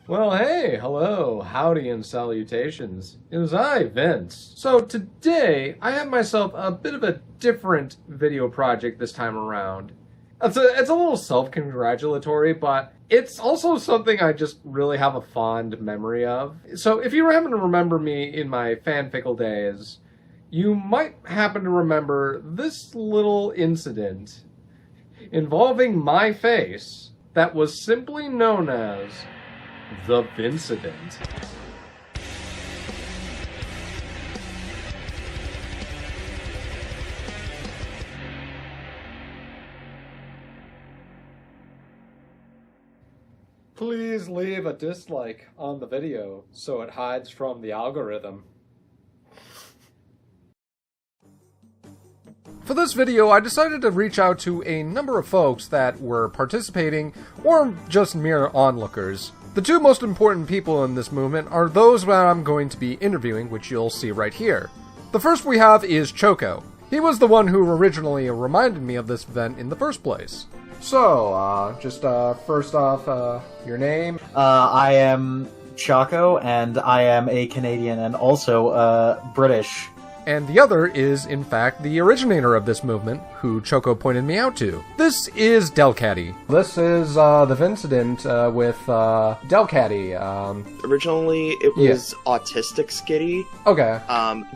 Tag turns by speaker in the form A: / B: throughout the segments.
A: Well, hey, hello, howdy and salutations. It was I, Vince. So today, I have myself a bit of a different video project this time around. It's a little self-congratulatory, but it's also something I just really have a fond memory of. So if you happen to remember me in my fanfickle days, you might happen to remember this little incident involving my face that was simply known as the Vincident. Please leave a dislike on the video so it hides from the algorithm. For this video, I decided to reach out to a number of folks that were participating or just mere onlookers. The two most important people in this movement are those that I'm going to be interviewing, which you'll see right here. The first we have is Choco. He was the one who originally reminded me of this event in the first place. So, first off, your name?
B: I am Chaco, and I am a Canadian and also British.
A: And the other is, in fact, the originator of this movement, who Choco pointed me out to. This is Delcatty. This is the Vincident with Delcatty.
C: Originally, it was Autistic Skitty.
A: Okay.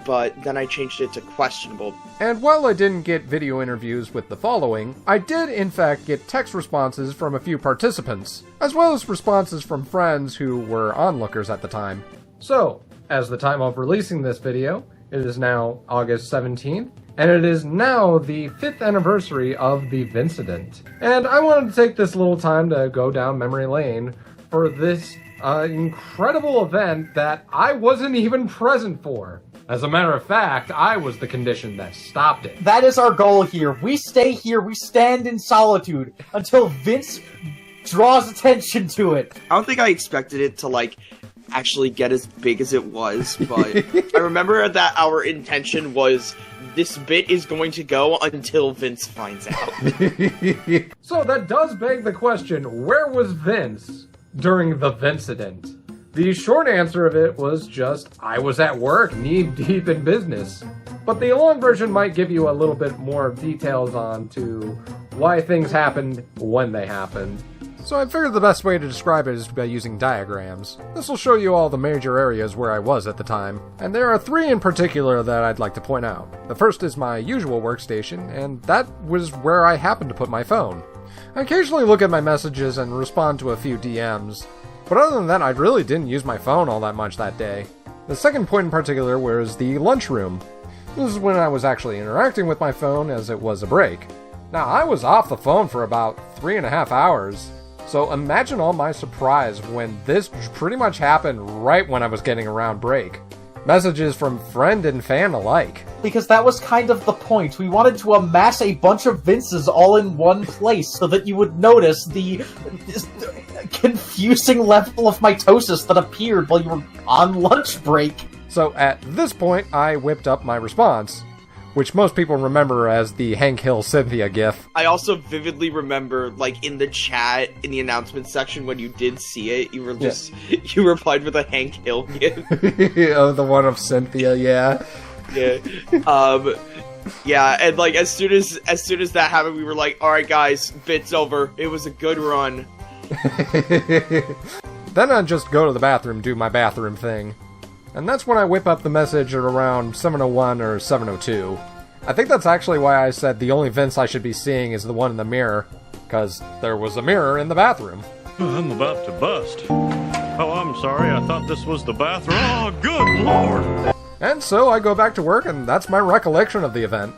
C: But then I changed it to Questionable.
A: And while I didn't get video interviews with the following, I did, in fact, get text responses from a few participants, as well as responses from friends who were onlookers at the time. So, as the time of releasing this video, it is now August 17th, and it is now the 5th anniversary of the Vincident. And I wanted to take this little time to go down memory lane for this incredible event that I wasn't even present for. As a matter of fact, I was the condition that stopped it.
B: That is our goal here. We stay here, we stand in solitude until Vince draws attention to it.
C: I don't think I expected it to, actually get as big as it was, but I remember that our intention was this bit is going to go until Vince finds out.
A: So that does beg the question, where was Vince during the Vincident? The short answer of it was just, I was at work, knee-deep in business. But the long version might give you a little bit more details on to why things happened when they happened. So I figured the best way to describe it is by using diagrams. This will show you all the major areas where I was at the time, and there are 3 in particular that I'd like to point out. The first is my usual workstation, and that was where I happened to put my phone. I occasionally look at my messages and respond to a few DMs, but other than that I really didn't use my phone all that much that day. The second point in particular was the lunchroom. This is when I was actually interacting with my phone as it was a break. Now I was off the phone for about 3.5 hours. So imagine all my surprise when this pretty much happened right when I was getting around break. Messages from friend and fan alike.
B: Because that was kind of the point. We wanted to amass a bunch of Vinces all in one place so that you would notice the confusing level of mitosis that appeared while you were on lunch break.
A: So at this point, I whipped up my response, which most people remember as the Hank Hill Cynthia gif.
C: I also vividly remember, in the chat, in the announcement section, when you did see it, you were just, you replied with a Hank Hill gif.
A: Oh, the one of Cynthia, yeah.
C: Yeah. Yeah, and, as soon as that happened, we were like, alright guys, bit's over. It was a good run.
A: Then I'd just go to the bathroom, do my bathroom thing. And that's when I whip up the message at around 7:01 or 7:02. I think that's actually why I said the only Vince I should be seeing is the one in the mirror, because there was a mirror in the bathroom.
D: I'm about to bust. Oh, I'm sorry, I thought this was the bathroom. Oh, good lord!
A: And so I go back to work, and that's my recollection of the event.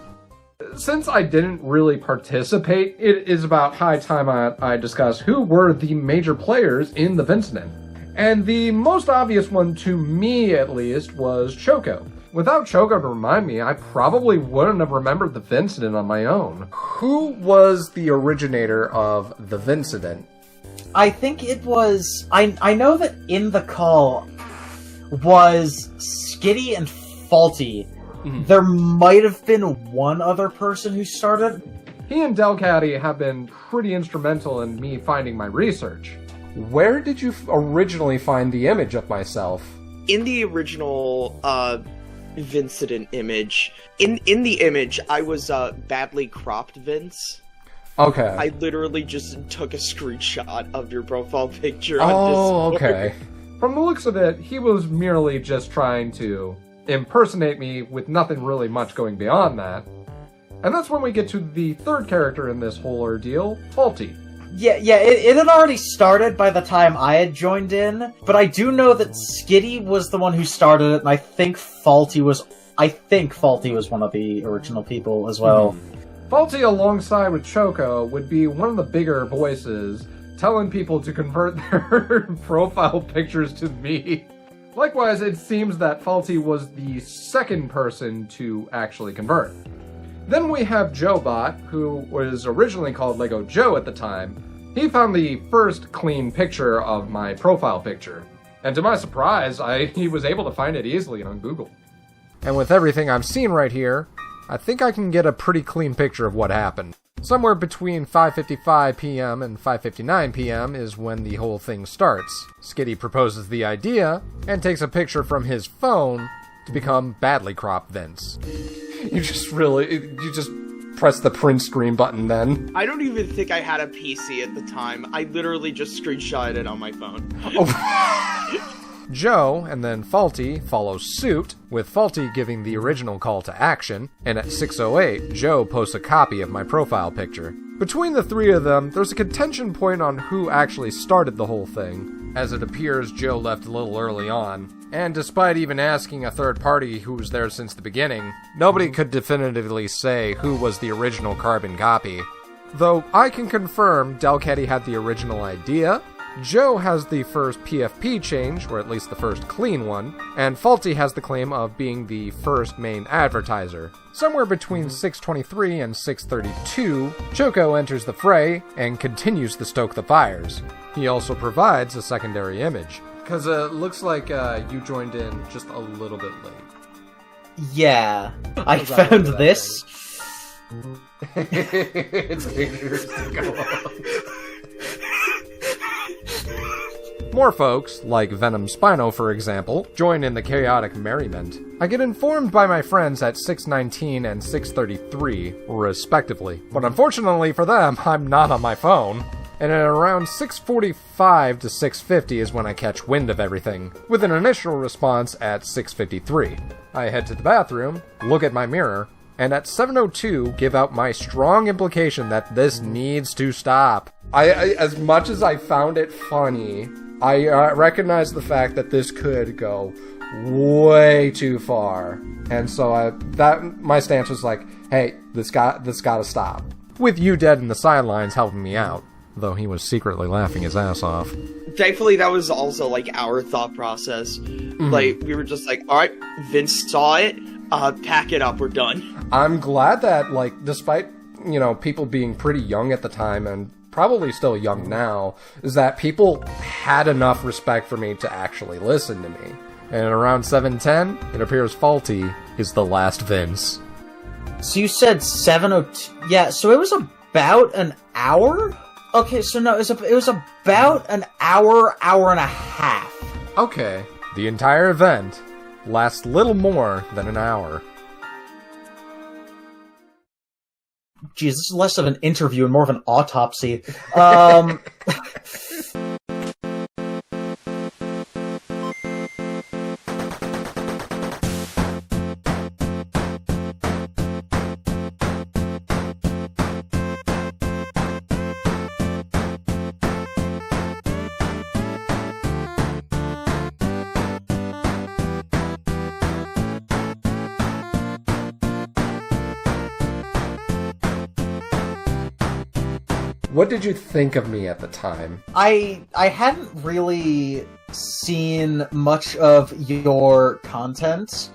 A: Since I didn't really participate, it is about high time I discuss who were the major players in the Vincident. And the most obvious one, to me at least, was Choco. Without Choco to remind me, I probably wouldn't have remembered the Vincident on my own. Who was the originator of the Vincident?
B: I think it was... I know that in the call was Skitty and Faulty. Mm-hmm. There might have been one other person who started.
A: He and Delcatty have been pretty instrumental in me finding my research. Where did you originally find the image of myself?
C: In the original Vincident image, in the image, I was badly cropped Vince.
A: Okay.
C: I literally just took a screenshot of your profile picture on Discord.
A: Okay. From the looks of it, he was merely just trying to impersonate me with nothing really much going beyond that. And that's when we get to the third character in this whole ordeal, Faulty.
B: Yeah, it had already started by the time I had joined in, but I do know that Skitty was the one who started it, and I think Faulty was one of the original people as well.
A: Faulty, alongside with Choco, would be one of the bigger voices, telling people to convert their profile pictures to me. Likewise, it seems that Faulty was the second person to actually convert. Then we have JoeBot, who was originally called Lego Joe at the time. He found the first clean picture of my profile picture. And to my surprise, he was able to find it easily on Google. And with everything I've seen right here, I think I can get a pretty clean picture of what happened. Somewhere between 5:55 p.m. and 5:59 p.m. is when the whole thing starts. Skitty proposes the idea, and takes a picture from his phone to become badly cropped Vince. You just press the print screen button then.
C: I don't even think I had a PC at the time. I literally just screenshotted it on my phone.
A: Joe and then Faulty follow suit, with Faulty giving the original call to action, and at 6:08, Joe posts a copy of my profile picture. Between the three of them, there's a contention point on who actually started the whole thing, as it appears Joe left a little early on, and despite even asking a third party who was there since the beginning, nobody could definitively say who was the original carbon copy. Though I can confirm Delcatty had the original idea, Joe has the first PFP change, or at least the first clean one, and Faulty has the claim of being the first main advertiser. Somewhere between 6:23 and 6:32, Choco enters the fray and continues to stoke the fires. He also provides a secondary image. Because it looks like you joined in just a little bit late.
B: Yeah, I found this.
A: It's dangerous to go on. More folks, like Venom Spino for example, join in the chaotic merriment. I get informed by my friends at 6:19 and 6:33, respectively. But unfortunately for them, I'm not on my phone. And at around 6:45 to 6:50 is when I catch wind of everything, with an initial response at 6:53. I head to the bathroom, look at my mirror, and at 7:02 give out my strong implication that this needs to stop. I as much as I found it funny, I recognize the fact that this could go way too far. And so my stance was like, hey, this gotta stop. With you dead in the sidelines helping me out, though he was secretly laughing his ass off.
C: Thankfully, that was also, like, our thought process. Like, we were just like, alright, Vince saw it, pack it up, we're done.
A: I'm glad that, like, despite, people being pretty young at the time, and probably still young now, is that people had enough respect for me to actually listen to me. And around 7:10, it appears Faulty is the last Vince.
B: So you said 7:02. Yeah, so it was about an hour? Okay, so no, it was about an hour and a half.
A: Okay. The entire event lasts little more than an hour.
B: Geez, this is less of an interview and more of an autopsy.
A: What did you think of me at the time?
B: I hadn't really seen much of your content.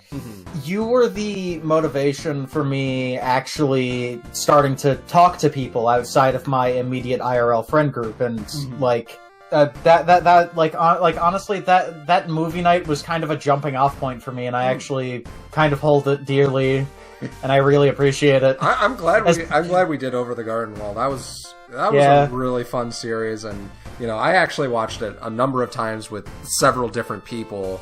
B: You were the motivation for me actually starting to talk to people outside of my immediate IRL friend group, and honestly, that movie night was kind of a jumping off point for me, and I actually kind of hold it dearly, and I really appreciate it.
A: I'm glad we did Over the Garden Wall. That was a really fun series, and You know, I actually watched it a number of times with several different people.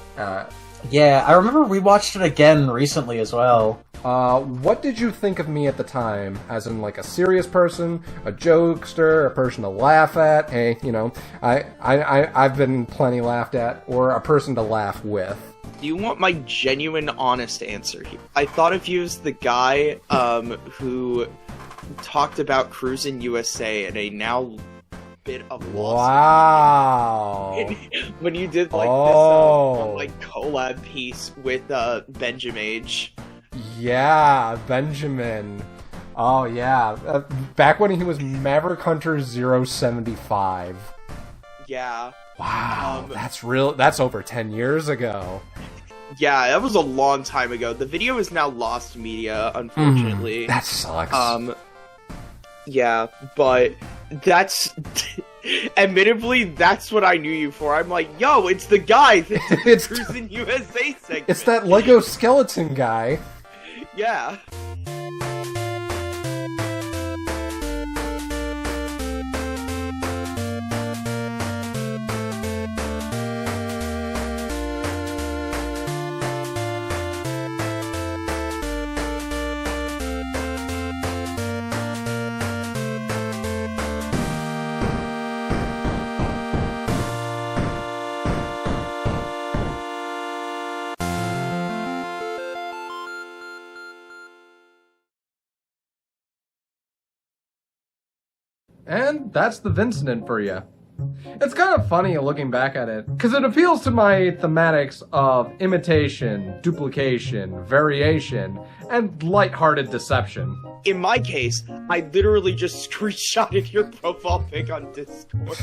B: Yeah, I remember we watched it again recently as well.
A: What did you think of me at the time? As in, like, a serious person, a jokester, a person to laugh at? Hey, you know, I've been plenty laughed at, or a person to laugh with.
C: Do you want my genuine, honest answer here? I thought of you as the guy who talked about Cruisin' USA in a now bit of
A: Wow.
C: when you did like this like collab piece with Benjamage.
A: Yeah, Benjamin. Oh yeah, back when he was Maverick Hunter 075.
C: Yeah.
A: Wow, that's real. That's over 10 years ago.
C: Yeah, that was a long time ago. The video is now lost media, unfortunately.
A: That sucks.
C: Yeah, but that's... admittedly, that's what I knew you for. I'm like, yo, it's the guy that's Cruisin' USA segment.
A: It's that Lego skeleton guy.
C: Yeah.
A: And that's the Vincident for you. It's kind of funny looking back at it, because it appeals to my thematics of imitation, duplication, variation, and lighthearted deception.
C: In my case, I literally just screenshotted your profile pic on Discord.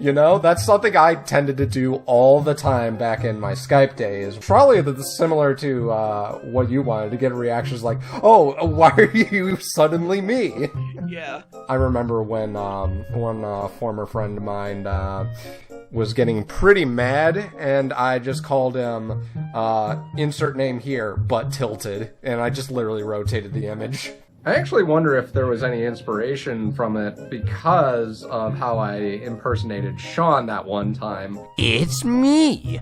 A: You know, that's something I tended to do all the time back in my Skype days. Probably similar to what you wanted, to get reactions like, oh, why are you suddenly me?
C: Yeah.
A: I remember when one former friend of mine was getting pretty mad, and I just called him, insert name here, but tilted, and I just literally rotated the image. I actually wonder if there was any inspiration from it because of how I impersonated Sean that one time.
E: It's me,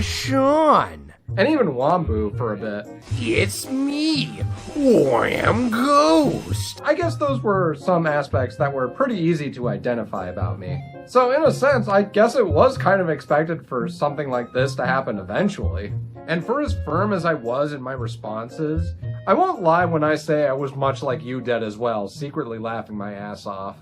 E: Sean.
A: And even Wambu for a bit.
E: It's me, Wham Ghost.
A: I guess those were some aspects that were pretty easy to identify about me. So in a sense, I guess it was kind of expected for something like this to happen eventually. And for as firm as I was in my responses, I won't lie when I say I was much like you did as well, secretly laughing my ass off.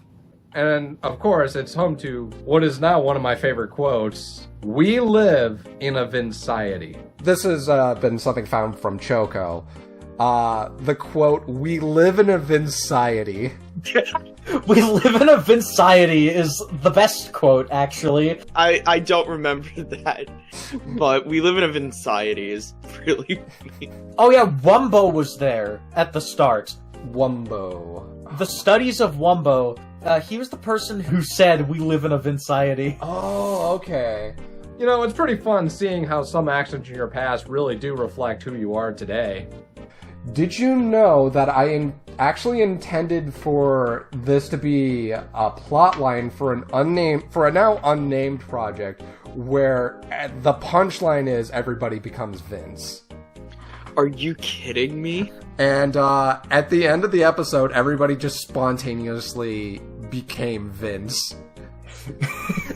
A: And of course, it's home to what is now one of my favorite quotes: "We live in a Vinciety." This has been something found from Choco. The quote, "We live in a Vinciety."
B: We live in a Vinciety is the best quote, actually.
C: I don't remember that, but we live in a Vinciety is really funny.
B: Oh yeah, Wumbo was there at the start.
A: Wumbo.
B: The studies of Wumbo, he was the person who said we live in a Vinciety.
A: Oh, okay. You know, it's pretty fun seeing how some actions in your past really do reflect who you are today. Did you know that I actually intended for this to be a plotline for a now unnamed project where the punchline is everybody becomes Vince?
C: Are you kidding me?
A: And at the end of the episode, everybody just spontaneously became Vince.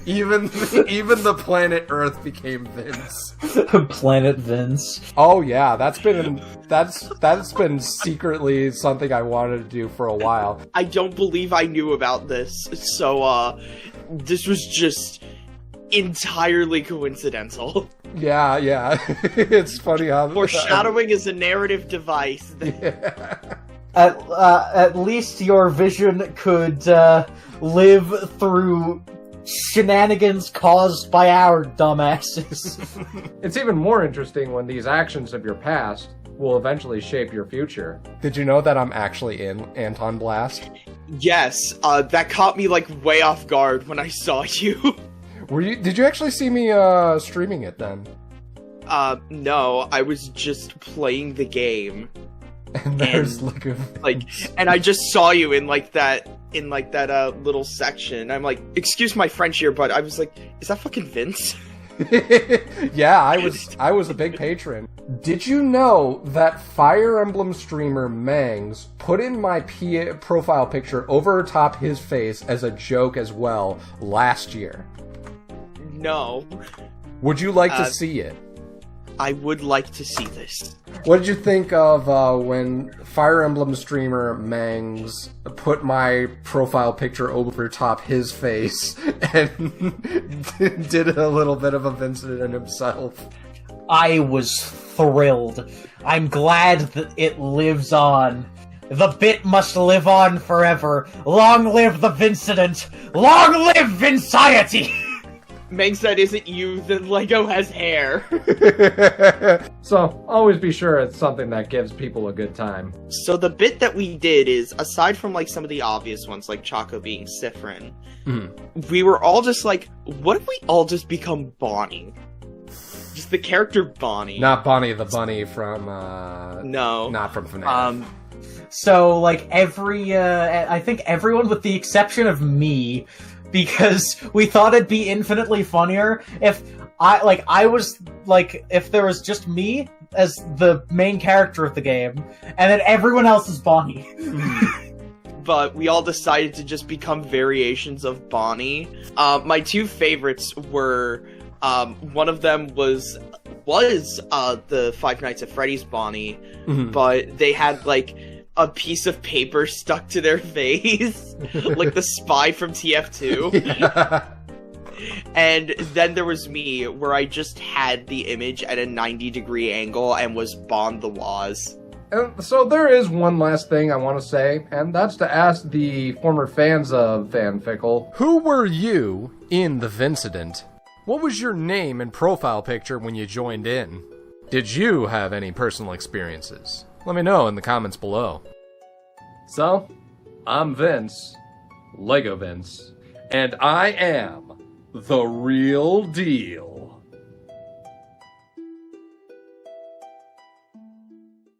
A: Even the planet Earth became Vince.
B: Planet Vince.
A: Oh yeah, that's been secretly something I wanted to do for a while.
C: I don't believe I knew about this, so this was just entirely coincidental.
A: Yeah. It's funny how
C: foreshadowing is a narrative device.
A: Yeah.
B: At least your vision could live through shenanigans caused by our dumbasses.
A: It's even more interesting when these actions of your past will eventually shape your future. Did you know that I'm actually in Anton Blast?
C: Yes, that caught me like way off guard when I saw you.
A: Did you actually see me streaming it then?
C: No, I was just playing the game.
A: And there's
C: and I just saw you in like that in like that little section. I'm like, excuse my French here, but I was like, is that fucking Vince?
A: Yeah, I was a big patron. Did you know that Fire Emblem streamer Mangs put in my profile picture over top his face as a joke as well last year?
C: No.
A: Would you like to see it?
C: I would like to see this.
A: What did you think of when Fire Emblem streamer Mangs put my profile picture over top his face and did a little bit of a Vincident himself?
B: I was thrilled. I'm glad that it lives on. The bit must live on forever. Long live the Vincident! Long live Vinciety!
C: Mangs, that isn't you, then Lego has hair.
A: So, always be sure it's something that gives people a good time.
C: So the bit that we did is, aside from like some of the obvious ones, like Choco being Sifrin, we were all just like, what if we all just become Bonnie? Just the character Bonnie.
A: Not Bonnie the Bunny from,
C: No.
A: not from FNAF.
B: So, like, I think everyone with the exception of me, because we thought it'd be infinitely funnier if if there was just me as the main character of the game, and then everyone else is Bonnie.
C: But we all decided to just become variations of Bonnie. My two favorites were, one of them was the Five Nights at Freddy's Bonnie, but they had, like, a piece of paper stuck to their face, like the spy from TF2. And then there was me, where I just had the image at a 90-degree angle and was Bond the Waz.
A: And so there is one last thing I want to say, and that's to ask the former fans of Fanfickle, who were you in the Vincident? What was your name and profile picture when you joined in? Did you have any personal experiences? Let me know in the comments below. So, I'm Vince, Lego Vince, and I am the real deal.